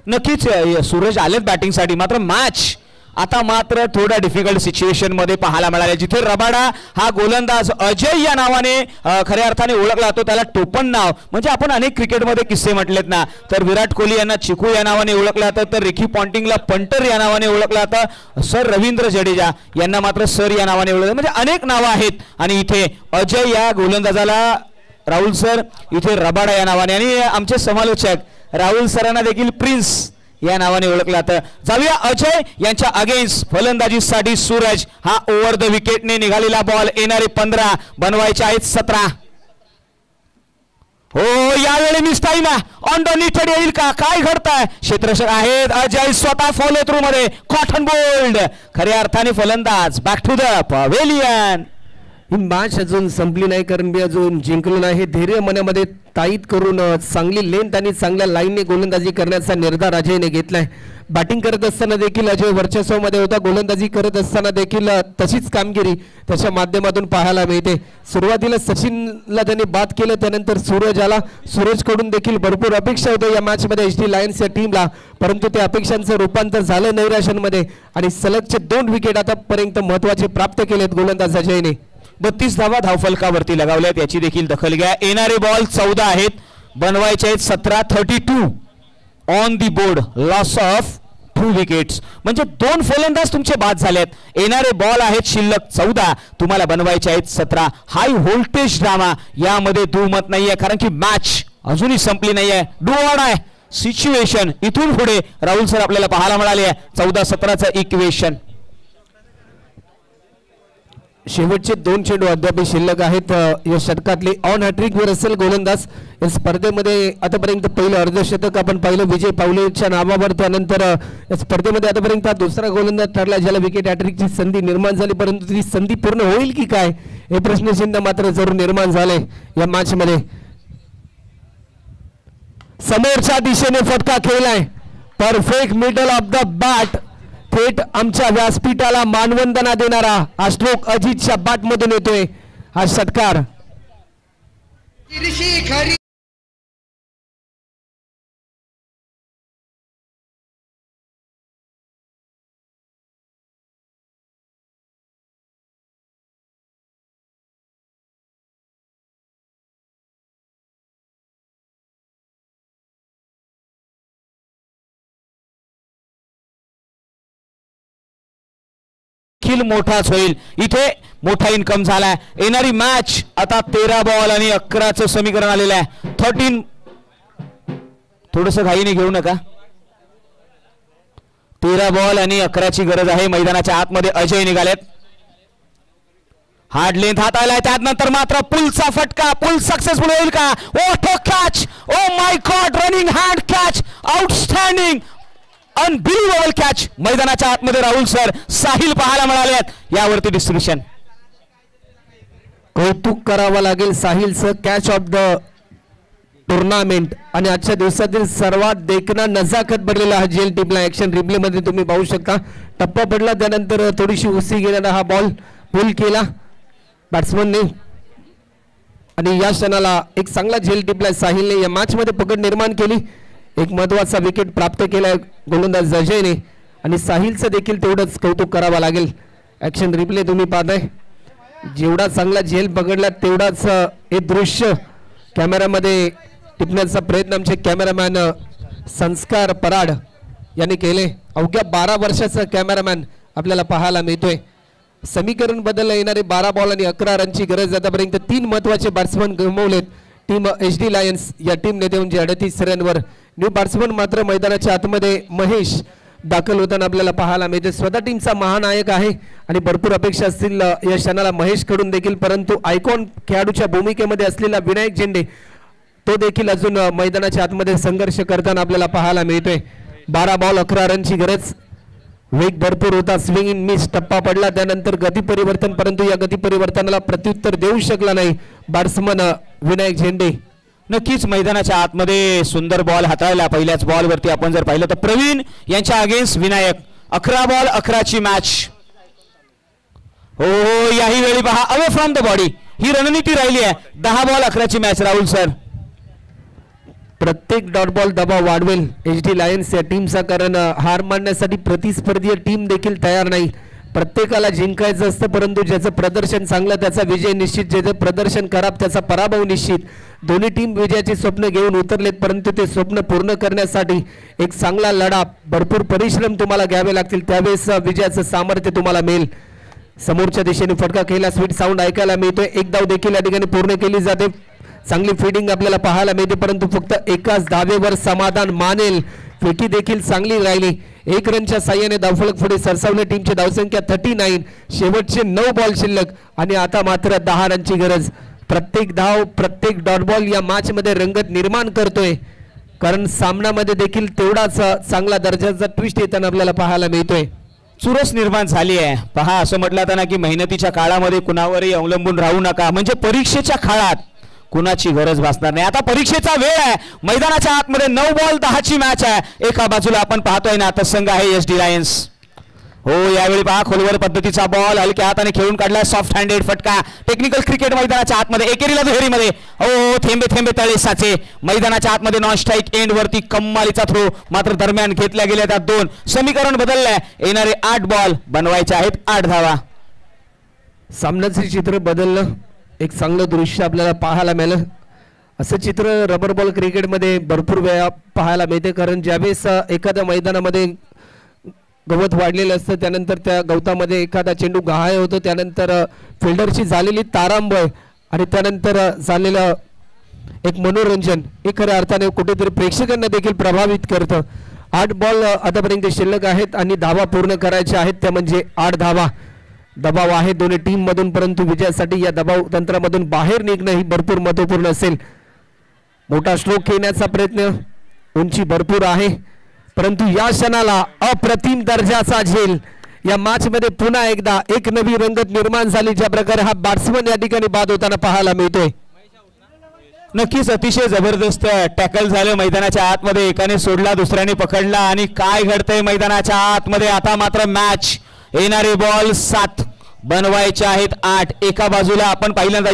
नक्कीच सूरज आलेत बॅटिंगसाठी. मात्र मॅच आता मात्र थोडा डिफिकल्ट सिच्युएशन मध्ये पाहायला मिळाले, जिथे रबाडा हा गोलंदाज अजय या नावाने खऱ्या अर्थाने ओळखला जातो. त्याला टोपण नाव म्हणजे आपण अनेक क्रिकेटमध्ये किस्से म्हटलेत ना, तर विराट कोहली यांना चिकू या नावाने ओळखलं जातं, तर रिकी पॉन्टिंगला पंटर या नावाने ओळखलं जातं, सर रवींद्र जडेजा यांना मात्र सर या नावाने ओळखलं. म्हणजे अनेक नावं आहेत आणि इथे अजय या गोलंदाजाला राहुल सर इथे रबाडा या नावाने, आणि आमचे समालोचक राहुल सरांना देखील प्रिन्स या नावाने ओळखलं जातं. जाऊया अजय यांच्या अगेन्स्ट फलंदाजीसाठी सूरज हा ओव्हर द विकेटने निघालेला बॉल. येणारे 15 बनवायचे आहेत 17. हो, यावेळी मिस टाइम ऑन द नीटेड येईल का? काय घडतंय? क्षेत्ररक्षक आहेत अजय स्वतः फॉलो थ्रू मध्ये कॉटन बोल्ड. खऱ्या अर्थाने फलंदाज बॅक टू द पवेलियन. ही मॅच अजून संपली नाही, कारण मी अजून जिंकलो नाही. हे धैर्य मनामध्ये ताईत करून चांगली लेंथ आणि चांगल्या लाईनने गोलंदाजी करण्याचा निर्धार अजयने घेतलाय. बॅटिंग करत असताना देखील अजय वर्चस्वामध्ये होता. गोलंदाजी करत असताना देखील तशीच कामगिरी त्याच्या माध्यमातून पाहायला मिळते. सुरुवातीला सचिनला त्यांनी बाद केलं, त्यानंतर सूरज आला. सूरजकडून देखील भरपूर अपेक्षा होत्या या मॅचमध्ये HD लायन्स या टीमला, परंतु त्या अपेक्षांचं रूपांतर झालं नैराश्यांमध्ये आणि सलगचे 2 विकेट आतापर्यंत महत्वाचे प्राप्त केलेत गोलंदाज अजयने. 32 धावा धावफलकावरती लगावल्यात, याची देखील दखल घ्या. येणारे बॉल 14 आहेत, बनवायचे आहेत 17. 32 on the board, loss of 2 wickets. म्हणजे 2 फलंदाज तुमचे बाद झालेत. येणारे बॉल आहेत शिल्लक 14, तुम्हाला बनवायचे आहेत 17. हाय व्होल्टेज ड्रामा यामध्ये दुमत नाहीये, कारण की मॅच अजूनही संपली नाहीये. डू ऑर डाय सिच्युएशन इथून पुढे राहुल सर आपल्याला पाहायला मिळाले आहे. 14-17चं इक्वेशन. शेवटचे 2 चेंडू अद्याप शिल्लक आहेत या षटकातले. ऑन हॅट्रिक वर असेल गोलंदाज. या स्पर्धेमध्ये आतापर्यंत पहिलं अर्धशतक आपण पाहिलं विजय पावलेच्या नावावर. त्यानंतर या स्पर्धेमध्ये आतापर्यंत हा दुसरा गोलंदाज ठरला ज्याला विकेट हॅट्रिकची संधी निर्माण झाली, परंतु ती संधी पूर्ण होईल की काय हे प्रश्नचिन्ह मात्र जरूर निर्माण झाले या मॅच मध्ये. समोरच्या दिशेने फटका खेळलाय, perfect middle of the bat, थेट आमच्या व्यासपीठाला मानवंदना देणारा हा स्ट्रोक अजितच्या बॅट मधून येतोय. हा षटकार मोठाच होईल. इथे मोठा इन्कम झालाय. येणारी मॅच आता 13 बॉल आणि 11चं समीकरण आलेलं आहे. 13 थोडस घाईने घेऊ नका. 13 बॉल आणि 11ची गरज आहे. मैदानाच्या आतमध्ये अजय निघालेत. हार्ड लेंथ हाताळलाय, त्यानंतर मात्र पुलचा फटका. पुल सक्सेसफुल होईल का? ओठो catch, oh my god, running hand catch, outstanding, unbelievable catch. मैदानाच्या आतमध्ये राहुल सर, साहिल पाहायला मिळाले यावरती डिस्ट्रीब्युशन. कौतुक करावं लागेल साहिलचं. कॅच ऑफ द टुर्नामेंट आणि आजच्या दिवसातील सर्वात देखणा नजाकत भरलेला हा जेल टीमला ऍक्शन रिप्ले मध्ये तुम्ही पाहू शकता. टप्पा पडला, त्यानंतर थोडीशी उसी गेलेला हा बॉल पुल केला बॅट्समनने आणि या क्षणाला एक चांगला झेल टिपला साहिलने. या मॅच मध्ये पकड निर्माण केली, एक महत्वाचा विकेट प्राप्त केलाय गोलंदाज अजयने आणि साहिलचं देखील तेवढंच कौतुक करावं लागेल. ऍक्शन रिप्ले तुम्ही पाहताय, जेवढा चांगला झेल पकडला तेवढाच हे दृश्य कॅमेरामध्ये टिपण्याचा प्रयत्न आमचे कॅमेरामॅन संस्कार पराड यांनी केले. अवघ्या 12 वर्षाचा कॅमेरामॅन आपल्याला पाहायला मिळतोय. समीकरण बदलला, येणारे 12 बॉल आणि 11 रनची गरज. आतापर्यंत 3 महत्वाचे बॅट्समन गमावलेत टीम HD लायन्स या टीमने देऊन 38 रनवर. न्यू बॅट्समन मात्र मैदानाच्या आतमध्ये महेश दाखल होताना आपल्याला पाहायला मिळते. स्वतः टीमचा महानायक आहे आणि भरपूर अपेक्षा असतील या क्षणाला महेश कडून देखील, परंतु आयकॉन खेळाडूच्या भूमिकेमध्ये असलेला विनायक झेंडे तो देखील अजून मैदानाच्या आतमध्ये संघर्ष करताना आपल्याला पाहायला मिळतोय. 12 बॉल 11 रनची गरज. वेग भरपूर होता, स्विंग इन मिस, टप्पा पडला, त्यानंतर गती परिवर्तन, परंतु या गती परिवर्तनाला प्रत्युत्तर देऊ शकला नाही बॅट्समन विनायक झेंडे. नक्कीच मैदानाच्या आतमध्ये सुंदर बॉल हाताळला. पहिल्याच बॉलवरती आपण जर पाहिलं तर प्रवीण यांच्या अगेन्स्ट विनायक. 11 बॉल 11ची मॅच. हो याही वेळी पहा अवे फ्रॉम द बॉडी ही रणनीती राहिली आहे. 10 बॉल 11ची मॅच. राहुल सर, प्रत्येक डॉट बॉल दबाव वाढवेल HD लायन्स या टीमचा, कारण हार मानण्यासाठी प्रतिस्पर्धीय टीम देखील तयार नाही. प्रत्येकाला जिंकायचं असतं, परंतु ज्याचं प्रदर्शन चांगलं त्याचा विजय निश्चित, ज्याचं प्रदर्शन खराब त्याचा पराभव निश्चित. दोन्ही टीम विजयाचे स्वप्न घेऊन उतरलेत, परंतु ते स्वप्न पूर्ण करण्यासाठी एक चांगला लढा, भरपूर परिश्रम तुम्हाला घ्यावे लागतील, त्यावेळेस विजयाचं सामर्थ्य तुम्हाला मिळेल. समोरच्या दिशेने फटका खेळला, स्वीट साऊंड ऐकायला मिळतोय. एक धाव देखील या ठिकाणी पूर्ण केली जाते. चांगली फिल्डिंग आपल्याला पाहायला मिळते, परंतु फक्त एकाच धावेवर समाधान मानेल. फेकी देखील चांगली राहिली. 1 रनच्या साह्याने धावफलक पुढे सरसावले. टीमची धावसंख्या 39. शेवटचे 9 बॉल शिल्लक आणि आता मात्र 10 रनची गरज. प्रत्येक धाव, प्रत्येक डॉट बॉल या मॅच मध्ये रंगत निर्माण करतोय, कारण सामन्यामध्ये देखील तेवढाच चांगला दर्जाचा ट्विस्ट येताना आपल्याला पाहायला मिळतोय. चुरस निर्माण झाली आहे. पहा, असं म्हटलं जातं ना की मेहनतीच्या काळामध्ये कुणावरही अवलंबून राहू नका, म्हणजे परीक्षेच्या काळात कुणाची गरज भासणार नाही. आता परीक्षेचा वेळ आहे. मैदानाच्या आतमध्ये 9 बॉल 10ची मॅच आहे. एका बाजूला आपण पाहतोय ना संघ आहे SD लायन्स. हो यावेळी पहा खोलवर पद्धतीचा बॉल हलक्या हाताने खेळून काढला. सॉफ्ट हँडेड फटका. टेक्निकल क्रिकेट मैदानाच्या आतमध्ये एकेरीला दुहेरीमध्ये. हो थेंबे थेंबे तळे साचे. मैदानाच्या आतमध्ये नॉन स्ट्राईक एंड वरती कम्मालीचा थ्रो मात्र दरम्यान घेतल्या गेल्या त्या 2. समीकरण बदललंय. येणारे 8 बॉल बनवायचे आहेत 8 धावा. सामन्याचे चित्र बदललं. एक चांगलं दृश्य आपल्याला पाहायला मिळालं. असं चित्र रबर बॉल क्रिकेटमध्ये भरपूर वेळा पाहायला मिळते, कारण ज्यावेळेस एखाद्या मैदानामध्ये गवत वाढलेलं असतं, त्यानंतर त्या गवतामध्ये एखादा चेंडू गहाळ होतो, त्यानंतर फिल्डरची झालेली तारांबळ आणि त्यानंतर झालेलं एक मनोरंजन हे खऱ्या अर्थाने कुठेतरी प्रेक्षकांना देखील प्रभावित करतं. 8 बॉल आतापर्यंत शिल्लक आहेत आणि धावा पूर्ण करायच्या आहेत, त्या म्हणजे 8 धावा. दबाव आहे दोन्ही टीम मधून, परंतु विजयासाठी या दबाव तंत्रामधून बाहेर निघणं ही भरपूर महत्वपूर्ण असेल. मोठा स्ट्रोक घेण्याचा प्रयत्न, उंची भरपूर आहे, परंतु या क्षणाला अप्रतिम दर्जाचा झेल. या मॅच मध्ये पुन्हा एकदा एक नवी रंगत निर्माण झाली, ज्या प्रकारे हा बॅट्समन या ठिकाणी बाद होताना पाहायला मिळतोय. नक्कीच अतिशय जबरदस्त टॅकल झालं मैदानाच्या आतमध्ये, एकाने सोडला दुसऱ्याने पकडला आणि काय घडतंय मैदानाच्या आतमध्ये. आता मात्र मॅच, येणारे बॉल 7 बनवायचे आहेत 8. एका बाजूला आपण पहिल्यांदा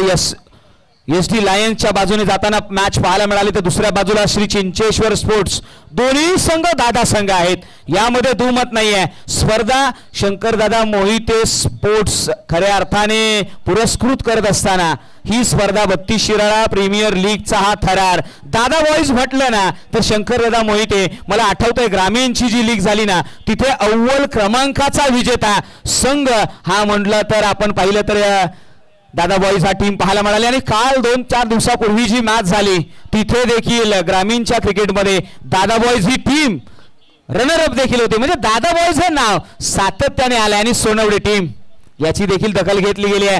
SD लायन्सच्या बाजूने जाताना मॅच पाहायला मिळाली, तर दुसऱ्या बाजूला श्री चिंचेश्वर स्पोर्ट्स, दोन्ही संघ दादा संघ आहेत, यामध्ये दुमत नाहीये. स्पर्धा शंकरदादा मोहिते स्पोर्ट्स खऱ्या अर्थाने पुरस्कृत करत असताना ही स्पर्धा 32 शिराळा प्रीमियर लीगचा हा थरार. दादा बॉईज म्हटलं ना तर शंकरदादा मोहिते, मला आठवतंय ग्रामीणची जी लीग झाली ना तिथे अव्वल क्रमांकाचा विजेता संघ हा म्हटलं तर आपण पाहिलं तर दादा बॉईज हा टीम पाहायला मिळाली. आणि काल 2-4 दिवसापूर्वी जी मॅच झाली तिथे देखील ग्रामीणच्या क्रिकेटमध्ये दादा बॉईज ही टीम रनर अप देखील होते. म्हणजे दादा बॉईज हे नाव सातत्याने आलंय आणि सोनवडे टीम याची देखील दखल घेतली गेली आहे.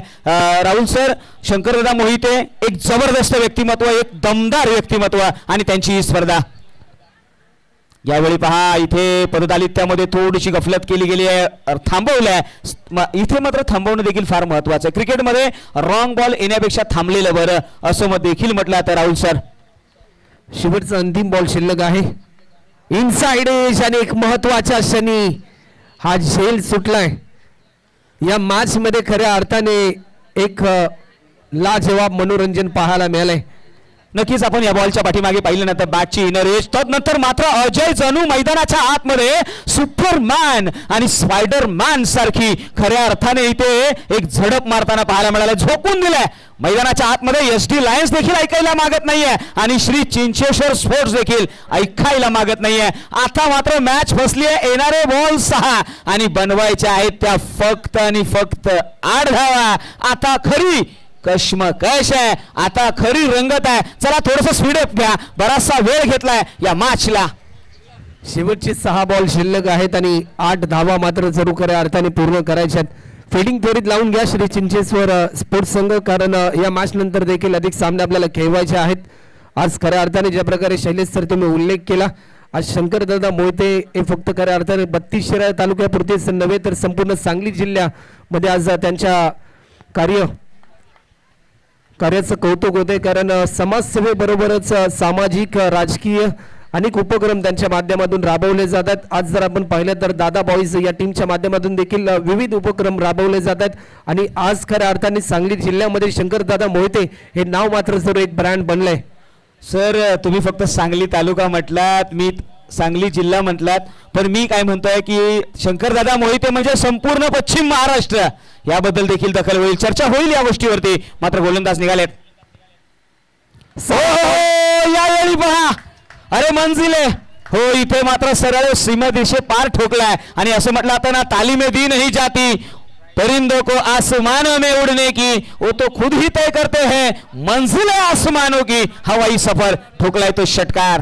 राहुल सर, शंकरदादा मोहिते एक जबरदस्त व्यक्तिमत्व, एक दमदार व्यक्तिमत्व आणि त्यांची ही स्पर्धा. यावेळी पहा इथे पदतालित्यामध्ये थोडीशी गफलत केली गेली आहे, थांबवलंय. इथे मात्र थांबवणं देखील फार महत्वाचं आहे. क्रिकेटमध्ये रॉंग बॉल येण्यापेक्षा थांबलेलं बरं असं मत देखील म्हटलं आता राहुल सर. शेवटचा अंतिम बॉल शिल्लक आहे, इनसाइड एज, आणि एक महत्वाच्या क्षणी हा झेल सुटलाय. या मॅच मध्ये खऱ्या अर्थाने एक लाजवाब मनोरंजन पाहायला मिळालंय. नक्कीच आपण या बॉलच्या पाठीमागे पाहिलं नंतर बॅटची इनर एज, नंतर मात्र अजय जणू मैदानाच्या आतमध्ये सुपरमॅन आणि स्पायडरमॅन सारखी खऱ्या अर्थाने इथे एक झडप मारताना पाहायला मिळालं. झोपून दिलंय मैदानाच्या आतमध्ये. SD लायन्स देखील ऐकायला मागत नाहीये आणि श्री चिंचेश्वर स्पोर्ट्स देखील ऐकायला मागत नाहीये. आता मात्र मॅच बसली आहे, येणारे बॉल 6 आणि बनवायचे आहेत त्या फक्त आणि फक्त 8 धावा. आता खरी कश्मकश आहे, आता खरी रंगत आहे. चला थोडस स्पीडअप घ्या, बराचसा वेळ घेतलाय या मॅचला. शेवटचे 6 बॉल शिल्लक आहेत आणि 8 धावा मात्र जरूर खऱ्या अर्थाने पूर्ण करायच्यात. फिल्डिंग त्वरित लावून घ्या श्री चिंचेश्वर स्पोर्ट्स संघ, कारण या मॅच नंतर देखील अधिक सामने आपल्याला खेळवायचे आहेत. आज खऱ्या अर्थाने ज्या प्रकारे शैलेश सर तुम्ही उल्लेख केला, आज शंकरदादा मोहिते हे फक्त खऱ्या अर्थाने 32 शिराळा तालुक्यापुरतेच नव्हे तर संपूर्ण सांगली जिल्ह्यामध्ये आज त्यांच्या कार्याचं कौतुक होते. कारण समाजसेवेबरोबरच सामाजिक राजकीय अनेक उपक्रम त्यांच्या माध्यमातून राबवले जातात. आज जर आपण पाहिलं तर दादा बॉईज या टीमच्या माध्यमातून देखील विविध उपक्रम राबवले जातात आणि आज खऱ्या अर्थाने सांगली जिल्ह्यामध्ये शंकरदादा मोहिते हे नाव मात्र जर एक ब्रँड बनलंय. सर तुम्ही फक्त सांगली तालुका म्हटलात, मी सांगली जिल्हा म्हटलात, पण मी काय म्हणतोय की शंकरदादा मोहिते म्हणजे संपूर्ण पश्चिम महाराष्ट्र, याबद्दल देखील दखल होईल, चर्चा होईल या गोष्टीवरती. मात्र गोलंदाज निघालेत. यावेळी पहा, अरे मंजिले हो, इथे मात्र सरळ सीमा दिशे पार ठोकलाय आणि असं म्हटलं आता ना, तालीमे दी नहीं जाती परिंदों को आसमानों में उड़ने की, वो तो खुद ही तय करते हैं मंजिलें आसमानों की. हवाई सफर ठोकलाय तो षटकार.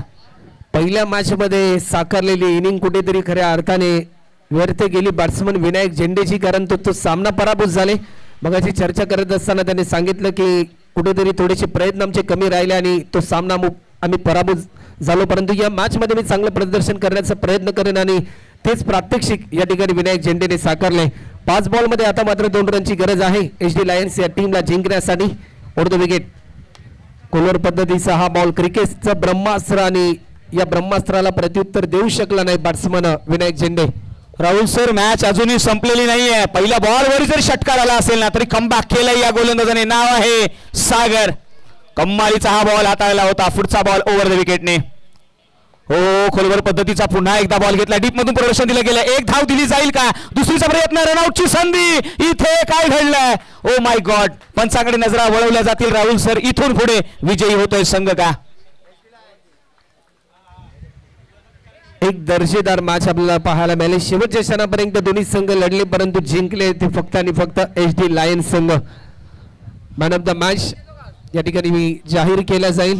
पहिल्या मॅच मध्ये साकारलेली इनिंग कुठेतरी खऱ्या अर्थाने व्यर्थ गेली बॅट्समन विनायक झेंडेची, कारण तो सामना पराभूत झाले. मगाची चर्चा करत असताना त्यांनी सांगितलं की कुठेतरी थोडेसे प्रयत्न आमचे कमी राहिले आणि तो सामना आम्ही पराभूत झालो, परंतु या मॅच मध्ये मी चांगलं प्रदर्शन करण्याचा प्रयत्न करेन आणि तेच प्रात्यक्षिक या ठिकाणी विनायक झेंडेने साकारले. 5 बॉल मध्ये आता मात्र 2 रनची गरज आहे SD लायन्स या टीमला जिंकण्यासाठी. ओढतो विकेट. कोलवर पद्धतीचा हा बॉल क्रिकेटचं ब्रह्मास्त्र आणि या ब्रह्मास्त्राला प्रत्युत्तर देऊ शकला नाही बॅट्समन विनायक झेंडे. राहुल सर, मॅच अजूनही संपलेली नाहीये. पहिल्या बॉलवर जरी षटकार आला असेल ना तरी कमबॅक केलंय या गोलंदाजाने. नाव आहे सागर. कम्मालीचा हा बॉल हाताळला होता. पुढचा बॉल ओव्हर द विकेटने. हो, खोलवर पद्धतीचा पुन्हा एकदा बॉल घेतला, डीप मधून प्रदर्शन दिलं गेलं. 1 धाव दिली जाईल का? दुसरीचा प्रयत्न, रनआउटची संधी. इथे काय घडलंय? ओ माय गॉड. पंचाकडे नजरा वळवल्या जातील राहुल सर. इथून पुढे विजयी होतोय संघ का? एक दर्जेदार मॅच आपल्याला पाहायला मिळाले. शेवटच्या क्षणापर्यंत दोन्ही संघ लढले, परंतु जिंकले ते फक्त आणि फक्त SD लायन्स संघ. मॅन ऑफ द मॅच या ठिकाणी जाहीर केला जाईल.